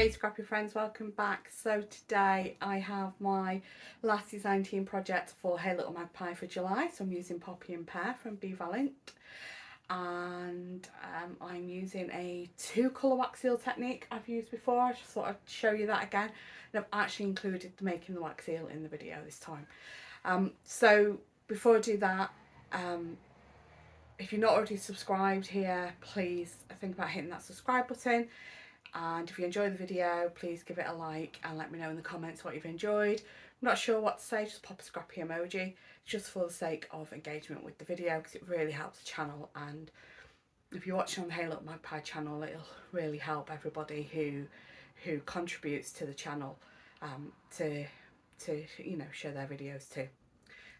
Hey Scrappy friends, welcome back. So today I have my last design team project for Hey Little Magpie for July. So I'm using Poppy and Pear from Bea Valint, and I'm using a 2 colour wax seal technique I've used before. I just thought I'd show you that again, and I've actually included making the wax seal in the video this time. So before I do that, if you're not already subscribed here, please think about hitting that subscribe button. And if you enjoy the video, please give it a like and let me know in the comments what you've enjoyed. I'm not sure what to say, just pop a scrappy emoji, just for the sake of engagement with the video, because it really helps the channel. And if you're watching on the Hey Little Magpie channel, it'll really help everybody who contributes to the channel to share their videos too,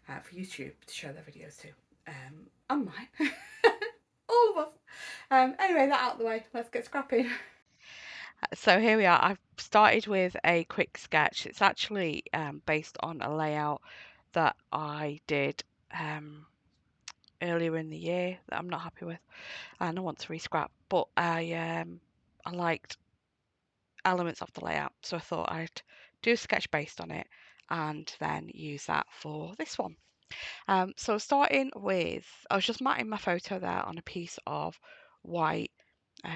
for YouTube to share their videos too, and mine, all of us. Anyway, that out of the way, let's get scrapping. So here we are. I've started with a quick sketch. It's actually based on a layout that I did earlier in the year that I'm not happy with and I want to re-scrap. But I liked elements of the layout, so I thought I'd do a sketch based on it and then use that for this one. So starting with, I was just matting my photo there on a piece of white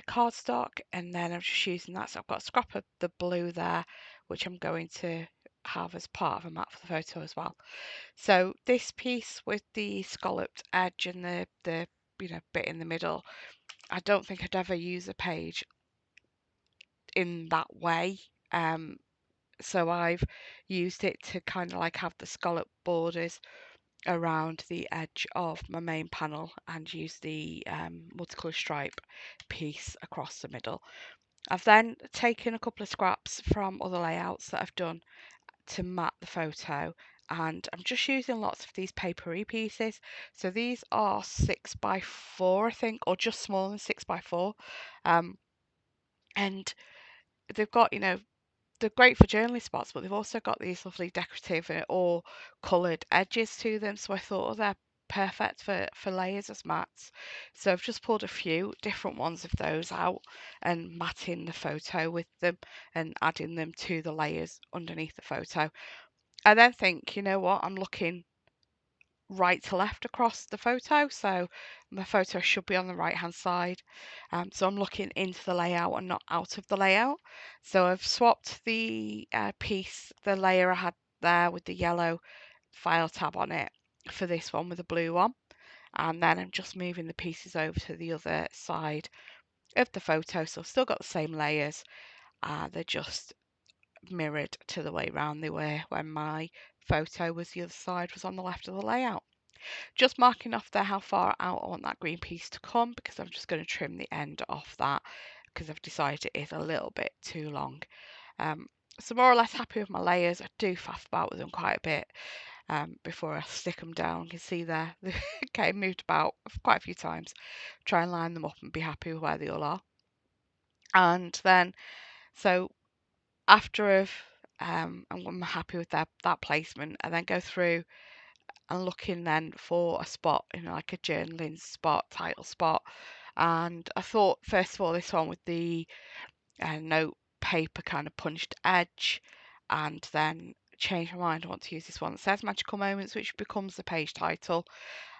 cardstock, and then I'm just using that. So I've got a scrap of the blue there, which I'm going to have as part of a mat for the photo as well. So this piece with the scalloped edge and the bit in the middle, I don't think I'd ever use a page in that way. So I've used it to kind of like have the scallop borders around the edge of my main panel and use the multicolour stripe piece across the middle. I've then taken a couple of scraps from other layouts that I've done to mat the photo, and I'm just using lots of these papery pieces. So these are 6x4, I think, or just smaller than 6x4. And they've got, they're great for journaling spots, but they've also got these lovely decorative or coloured edges to them. So I thought, oh, they're perfect for layers as mats. So I've just pulled a few different ones of those out and matting the photo with them and adding them to the layers underneath the photo. I then think, you know what, I'm looking right to left across the photo, so my photo should be on the right hand side. So I'm looking into the layout and not out of the layout. So I've swapped the the layer I had there with the yellow file tab on it for this one with the blue one, and then I'm just moving the pieces over to the other side of the photo. So I've still got the same layers, they're just mirrored to the way round they were when my photo was the other side was on the left of the layout. Just marking off there how far out I want that green piece to come, because I'm just going to trim the end off that because I've decided it is a little bit too long. So more or less happy with my layers. I do faff about with them quite a bit before I stick them down. You can see there, they're getting moved about quite a few times. Try and line them up and be happy with where they all are. And then, so after I'm happy with that placement, I then go through and looking then for a spot, like a journaling spot, title spot. And I thought, first of all, this one with the note paper kind of punched edge, and then changed my mind. I want to use this one that says Magical Moments, which becomes the page title.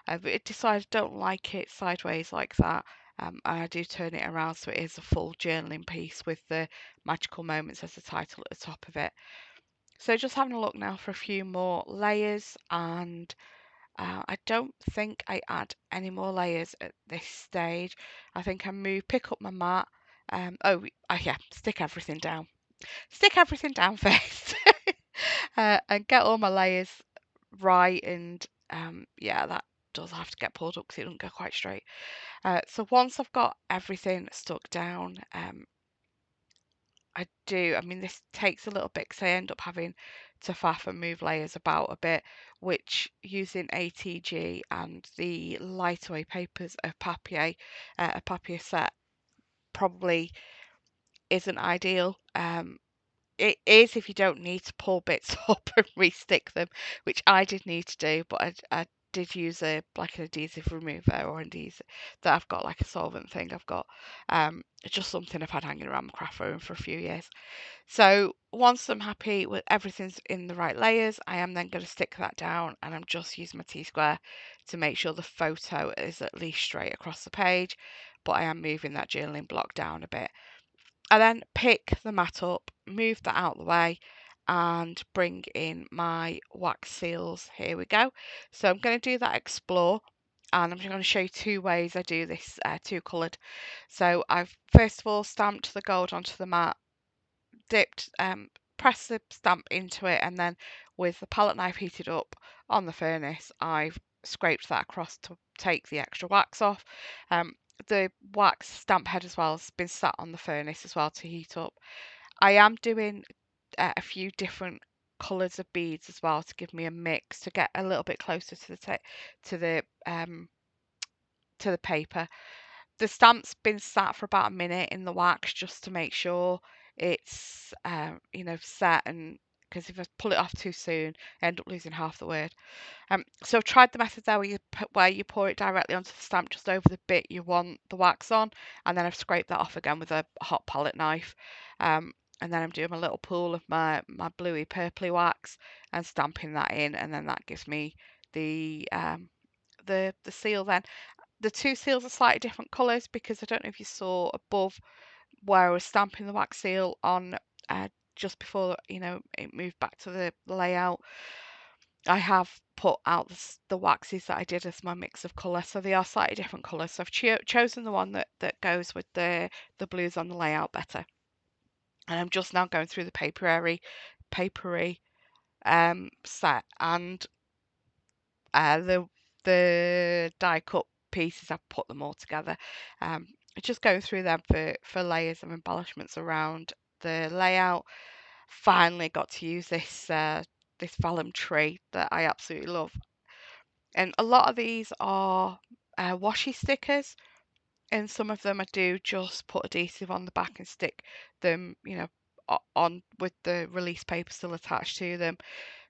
But it decided I don't like it sideways like that. And I do turn it around so it is a full journaling piece with the Magical Moments as the title at the top of it. So just having a look now for a few more layers, and I don't think I add any more layers at this stage. I think I pick up my mat. Yeah, stick everything down. Stick everything down first, and get all my layers right. And yeah, that does have to get pulled up because it doesn't go quite straight. So once I've got everything stuck down, I mean, this takes a little bit because I end up having to faff and move layers about a bit, which using ATG and the lighter papers of papier, a papier set, probably isn't ideal. It is if you don't need to pull bits up and re-stick them, which I did need to do, but I did use like an adhesive remover or adhesive that I've got, like a solvent thing I've got. Just something I've had hanging around my craft room for a few years. So once I'm happy with everything's in the right layers, I am then going to stick that down, and I'm just using my T-square to make sure the photo is at least straight across the page, but I am moving that journaling block down a bit. I then pick the mat up, move that out of the way, and bring in my wax seals. Here we go. So I'm going to do that explore, and I'm just going to show you two ways I do this, two coloured. So I've first of all stamped the gold onto the mat, dipped, pressed the stamp into it, and then with the palette knife heated up on the furnace, I've scraped that across to take the extra wax off. The wax stamp head as well has been sat on the furnace as well to heat up. I am doing a few different colours of beads as well to give me a mix to get a little bit closer to to the um to the paper. The stamp's been sat for about a minute in the wax just to make sure it's set, and because if I pull it off too soon, I end up losing half the word. So I've tried the method there where you pour it directly onto the stamp just over the bit you want the wax on, and then I've scraped that off again with a hot palette knife. And then I'm doing a little pool of my bluey purpley wax and stamping that in, and then that gives me the seal then. The two seals are slightly different colours because I don't know if you saw above where I was stamping the wax seal on, just before it moved back to the layout. I have put out the waxes that I did as my mix of colour, so they are slightly different colours. So I've chosen the one that goes with the blues on the layout better. And I'm just now going through the papery set, and the die cut pieces. I've put them all together. Just going through them for layers of embellishments around the layout. Finally got to use this vellum tree that I absolutely love. And a lot of these are washi stickers, and some of them I do just put adhesive on the back and stick them, on with the release paper still attached to them,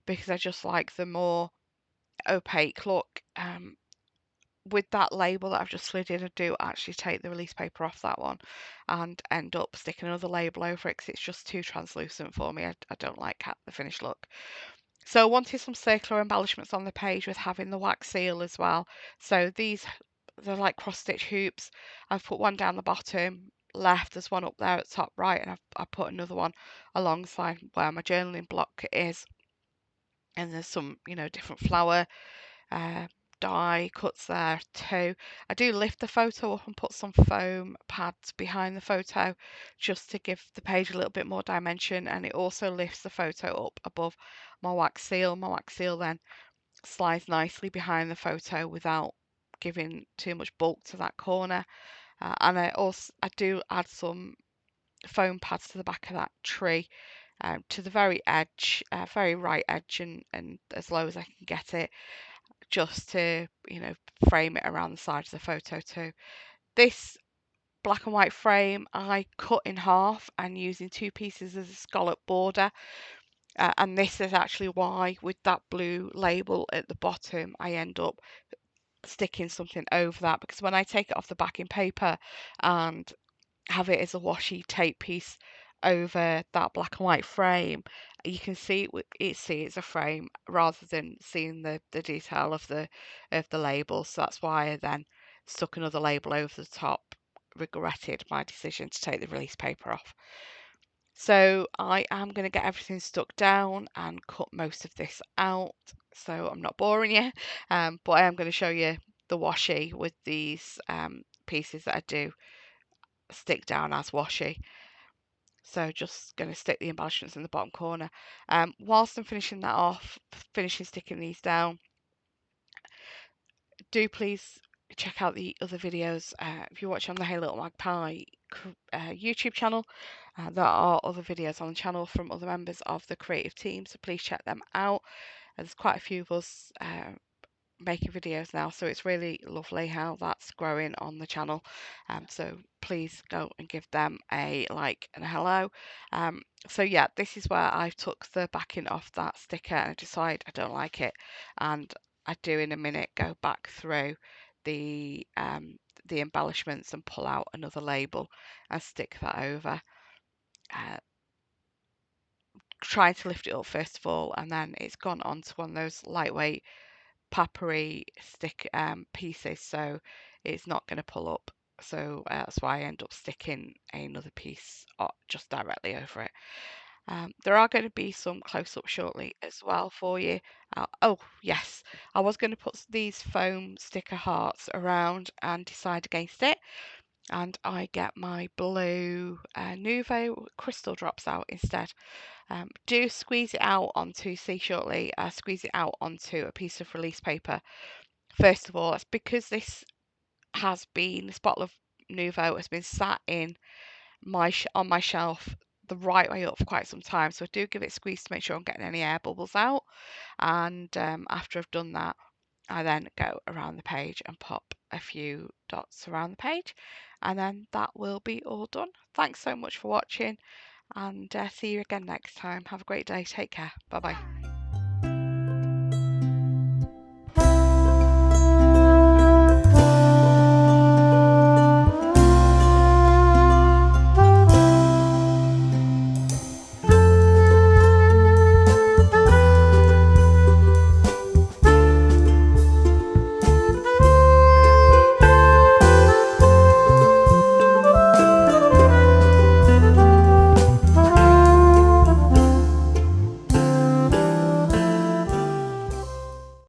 because I just like the more opaque look. With that label that I've just slid in, I do actually take the release paper off that one and end up sticking another label over it because it's just too translucent for me. I don't like the finished look. So I wanted some circular embellishments on the page with having the wax seal as well. So they're like cross stitch hoops. I've put one down the bottom left, there's one up there at the top right, and I've put another one alongside where my journaling block is. And there's some, different flower uh, die cuts there too. I do lift the photo up and put some foam pads behind the photo just to give the page a little bit more dimension, and it also lifts the photo up above my wax seal. My wax seal then slides nicely behind the photo without giving too much bulk to that corner. And I do add some foam pads to the back of that tree, to the very edge, very right edge, and as low as I can get it, just to frame it around the side of the photo too. This black and white frame I cut in half and using two pieces as a scallop border, and this is actually why with that blue label at the bottom I end up sticking something over that, because when I take it off the backing paper and have it as a washi tape piece over that black and white frame, you can see it's a frame rather than seeing the detail of the label. So that's why I then stuck another label over the top. Regretted my decision to take the release paper off. So I am going to get everything stuck down and cut most of this out, so I'm not boring you, but I am going to show you the washi with these pieces that I do stick down as washi. So just going to stick the embellishments in the bottom corner. Whilst I'm finishing that off, finishing sticking these down, do please check out the other videos. If you're watching on the Hey Little Magpie YouTube channel, there are other videos on the channel from other members of the creative team, so please check them out. There's quite a few of us making videos now, so it's really lovely how that's growing on the channel. So please go and give them a like and a hello. So yeah, this is where I took the backing off that sticker and I decided I don't like it, and I do in a minute go back through the um, the embellishments and pull out another label and stick that over. Uh, Trying to lift it up first of all, and then it's gone onto one of those lightweight papery stick pieces, so it's not going to pull up. So that's why I end up sticking another piece just directly over it. There are going to be some close-up shortly as well for you. Oh yes, I was going to put these foam sticker hearts around and decide against it, and I get my blue Nuvo crystal drops out instead. Do squeeze it out onto, see shortly, squeeze it out onto a piece of release paper. First of all, that's because this bottle of Nuvo has been sat in on my shelf the right way up for quite some time. So I do give it a squeeze to make sure I'm getting any air bubbles out. And after I've done that, I then go around the page and pop a few dots around the page. And then that will be all done. Thanks so much for watching, and see you again next time. Have a great day. Take care. Bye bye.